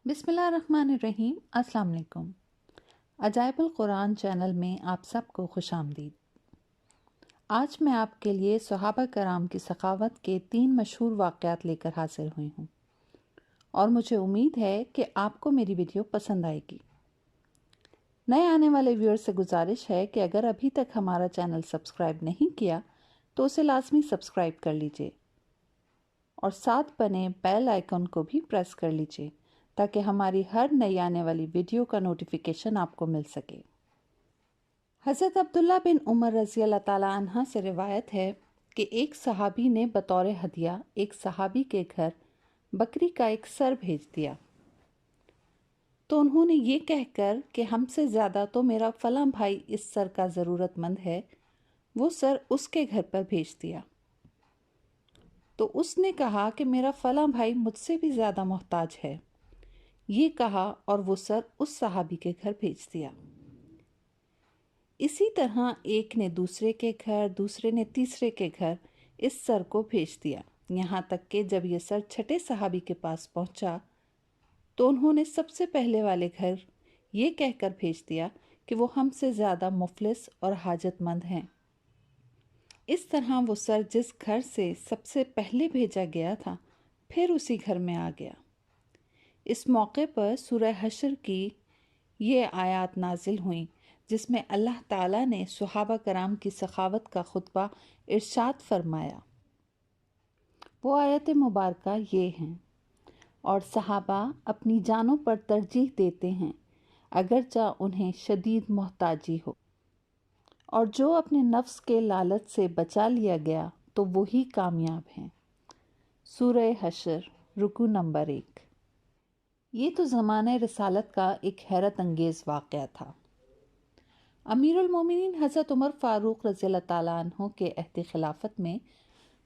بسم اللہ الرحمن الرحیم۔ السلام علیکم۔ عجائب القرآن چینل میں آپ سب کو خوش آمدید۔ آج میں آپ کے لیے صحابہ کرام کی سخاوت کے 3 مشہور واقعات لے کر حاضر ہوئی ہوں، اور مجھے امید ہے کہ آپ کو میری ویڈیو پسند آئے گی۔ نئے آنے والے ویور سے گزارش ہے کہ اگر ابھی تک ہمارا چینل سبسکرائب نہیں کیا تو اسے لازمی سبسکرائب کر لیجئے، اور ساتھ بنے بیل آئیکن کو بھی پریس کر لیجئے تاکہ ہماری ہر نئی آنے والی ویڈیو کا نوٹیفیکیشن آپ کو مل سکے۔ حضرت عبداللہ بن عمر رضی اللہ تعالیٰ عنہ سے روایت ہے کہ ایک صحابی نے بطور ہدیہ ایک صحابی کے گھر بکری کا ایک سر بھیج دیا، تو انہوں نے یہ کہہ کر کہ ہم سے زیادہ تو میرا فلاں بھائی اس سر کا ضرورت مند ہے، وہ سر اس کے گھر پر بھیج دیا۔ تو اس نے کہا کہ میرا فلاں بھائی مجھ سے بھی زیادہ محتاج ہے، یہ کہا اور وہ سر اس صحابی کے گھر بھیج دیا۔ اسی طرح ایک نے دوسرے کے گھر، دوسرے نے تیسرے کے گھر اس سر کو بھیج دیا، یہاں تک کہ جب یہ سر چھٹے صحابی کے پاس پہنچا تو انہوں نے سب سے پہلے والے گھر یہ کہہ کر بھیج دیا کہ وہ ہم سے زیادہ مفلس اور حاجت مند ہیں۔ اس طرح وہ سر جس گھر سے سب سے پہلے بھیجا گیا تھا پھر اسی گھر میں آ گیا۔ اس موقع پر سورہ حشر کی یہ آیات نازل ہوئیں جس میں اللہ تعالیٰ نے صحابہ کرام کی سخاوت کا خطبہ ارشاد فرمایا۔ وہ آیت مبارکہ یہ ہیں: اور صحابہ اپنی جانوں پر ترجیح دیتے ہیں اگرچہ انہیں شدید محتاجی ہو، اور جو اپنے نفس کے لالچ سے بچا لیا گیا تو وہی کامیاب ہیں۔ سورہ حشر رکوع نمبر 1۔ یہ تو زمانہ رسالت کا ایک حیرت انگیز واقعہ تھا۔ امیر المومنین حضرت عمر فاروق رضی اللہ تعالیٰ عنہ کے عہد خلافت میں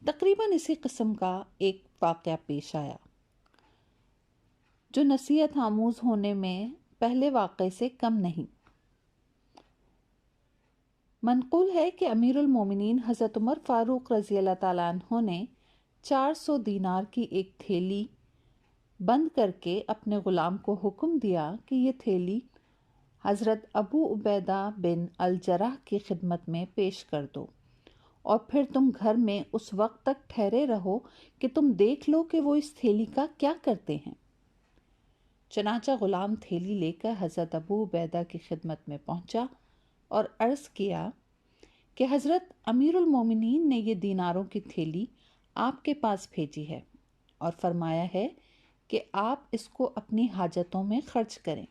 تقریباً اسی قسم کا ایک واقعہ پیش آیا، جو نصیحت آموز ہونے میں پہلے واقعے سے کم نہیں۔ منقول ہے کہ امیر المومنین حضرت عمر فاروق رضی اللہ تعالیٰ عنہ نے 400 دینار کی ایک تھیلی بند کر کے اپنے غلام کو حکم دیا کہ یہ تھیلی حضرت ابو عبیدہ بن الجراح کی خدمت میں پیش کر دو، اور پھر تم گھر میں اس وقت تک ٹھہرے رہو کہ تم دیکھ لو کہ وہ اس تھیلی کا کیا کرتے ہیں۔ چنانچہ غلام تھیلی لے کر حضرت ابو عبیدہ کی خدمت میں پہنچا اور عرض کیا کہ حضرت امیر المومنین نے یہ دیناروں کی تھیلی آپ کے پاس بھیجی ہے اور فرمایا ہے کہ آپ اس کو اپنی حاجتوں میں خرچ کریں۔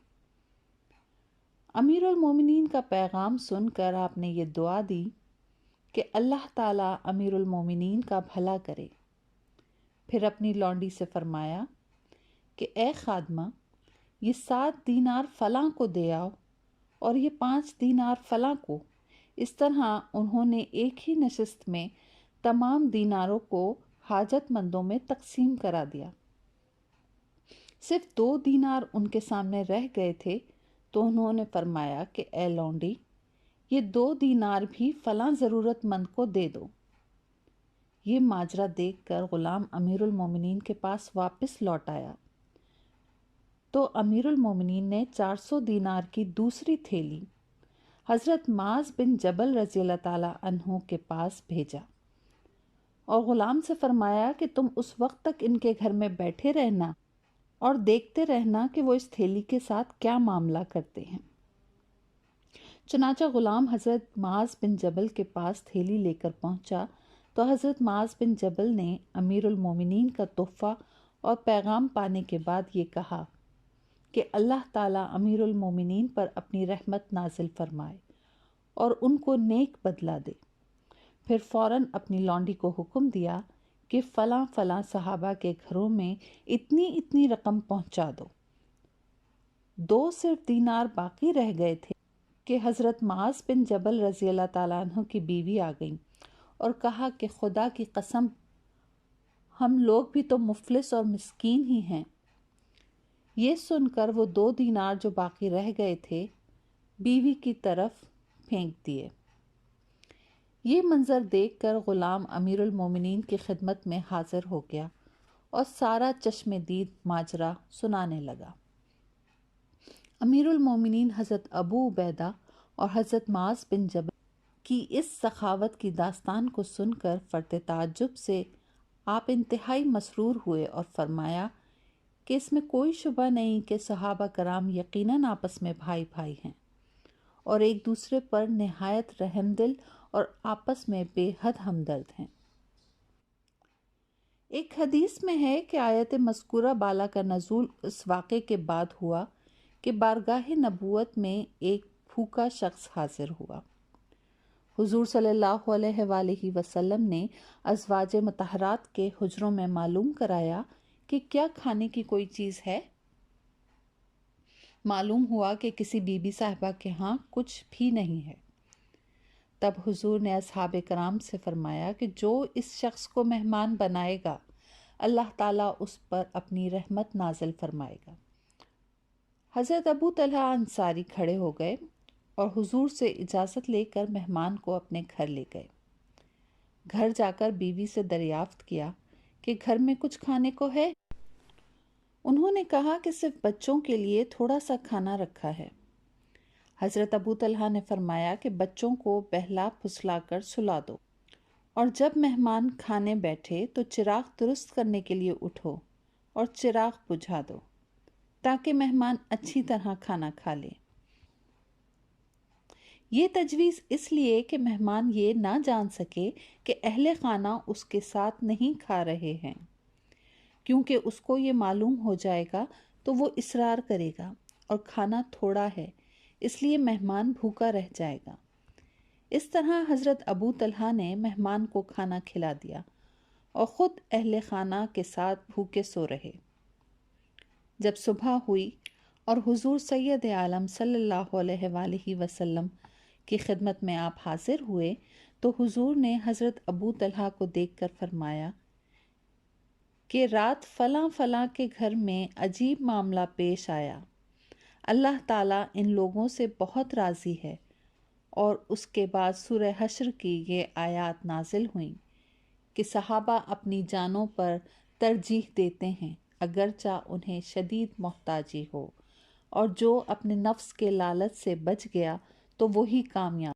امیر المومنین کا پیغام سن کر آپ نے یہ دعا دی کہ اللہ تعالیٰ امیر المومنین کا بھلا کرے۔ پھر اپنی لونڈی سے فرمایا کہ اے خادمہ، یہ 7 دینار فلاں کو دے آؤ اور یہ 5 دینار فلاں کو۔ اس طرح انہوں نے ایک ہی نشست میں تمام دیناروں کو حاجت مندوں میں تقسیم کرا دیا۔ صرف 2 دینار ان کے سامنے رہ گئے تھے تو انہوں نے فرمایا کہ اے لونڈی، یہ 2 دینار بھی فلاں ضرورت مند کو دے دو۔ یہ ماجرا دیکھ کر غلام امیر المومنین کے پاس واپس لوٹ آیا تو امیر المومنین نے 400 دینار کی دوسری تھیلی حضرت معاذ بن جبل رضی اللہ تعالیٰ عنہ کے پاس بھیجا، اور غلام سے فرمایا کہ تم اس وقت تک ان کے گھر میں بیٹھے رہنا اور دیکھتے رہنا کہ وہ اس تھیلی کے ساتھ کیا معاملہ کرتے ہیں۔ چنانچہ غلام حضرت معاذ بن جبل کے پاس تھیلی لے کر پہنچا تو حضرت معاذ بن جبل نے امیر المومنین کا تحفہ اور پیغام پانے کے بعد یہ کہا کہ اللہ تعالیٰ امیر المومنین پر اپنی رحمت نازل فرمائے اور ان کو نیک بدلہ دے۔ پھر فوراً اپنی لونڈی کو حکم دیا کہ فلاں فلاں صحابہ کے گھروں میں اتنی اتنی رقم پہنچا دو۔ 2 صرف دینار باقی رہ گئے تھے کہ حضرت معاذ بن جبل رضی اللہ تعالیٰ عنہ کی بیوی آ گئیں اور کہا کہ خدا کی قسم، ہم لوگ بھی تو مفلس اور مسکین ہی ہیں۔ یہ سن کر وہ 2 دینار جو باقی رہ گئے تھے بیوی کی طرف پھینک دیے۔ یہ منظر دیکھ کر غلام امیر المومنین کی خدمت میں حاضر ہو گیا اور سارا چشم دید ماجرا سنانے لگا۔ امیر المومنین حضرت ابو عبیدہ اور حضرت معاذ بن جبل کی اس سخاوت کی داستان کو سن کر فرط تعجب سے آپ انتہائی مسرور ہوئے اور فرمایا کہ اس میں کوئی شبہ نہیں کہ صحابہ کرام یقیناً آپس میں بھائی بھائی ہیں اور ایک دوسرے پر نہایت رحم دل اور آپس میں بے حد ہمدرد ہیں۔ ایک حدیث میں ہے کہ آیت مذکورہ بالا کا نزول اس واقعے کے بعد ہوا کہ بارگاہ نبوت میں ایک بھوکا شخص حاضر ہوا۔ حضور صلی اللہ علیہ وآلہ وسلم نے ازواج مطہرات کے حجروں میں معلوم کرایا کہ کیا کھانے کی کوئی چیز ہے۔ معلوم ہوا کہ کسی بی بی صاحبہ کے ہاں کچھ بھی نہیں ہے۔ تب حضور نے اصحاب کرام سے فرمایا کہ جو اس شخص کو مہمان بنائے گا اللہ تعالیٰ اس پر اپنی رحمت نازل فرمائے گا۔ حضرت ابو طلحہ انصاری کھڑے ہو گئے اور حضور سے اجازت لے کر مہمان کو اپنے گھر لے گئے۔ گھر جا کر بیوی سے دریافت کیا کہ گھر میں کچھ کھانے کو ہے؟ انہوں نے کہا کہ صرف بچوں کے لیے تھوڑا سا کھانا رکھا ہے۔ حضرت ابو طلحہ نے فرمایا کہ بچوں کو بہلا پھسلا کر سلا دو اور جب مہمان کھانے بیٹھے تو چراغ درست کرنے کے لیے اٹھو اور چراغ بجھا دو تاکہ مہمان اچھی طرح کھانا کھا لے۔ یہ تجویز اس لیے کہ مہمان یہ نہ جان سکے کہ اہل خانہ اس کے ساتھ نہیں کھا رہے ہیں، کیونکہ اس کو یہ معلوم ہو جائے گا تو وہ اصرار کرے گا اور کھانا تھوڑا ہے اس لیے مہمان بھوکا رہ جائے گا۔ اس طرح حضرت ابو طلحہ نے مہمان کو کھانا کھلا دیا اور خود اہل خانہ کے ساتھ بھوکے سو رہے۔ جب صبح ہوئی اور حضور سید عالم صلی اللہ علیہ وآلہ وسلم کی خدمت میں آپ حاضر ہوئے تو حضور نے حضرت ابو طلحہ کو دیکھ کر فرمایا کہ رات فلاں فلاں کے گھر میں عجیب معاملہ پیش آیا، اللہ تعالیٰ ان لوگوں سے بہت راضی ہے۔ اور اس کے بعد سورہ حشر کی یہ آیات نازل ہوئیں کہ صحابہ اپنی جانوں پر ترجیح دیتے ہیں اگرچہ انہیں شدید محتاجی ہو، اور جو اپنے نفس کے لالچ سے بچ گیا تو وہی کامیاب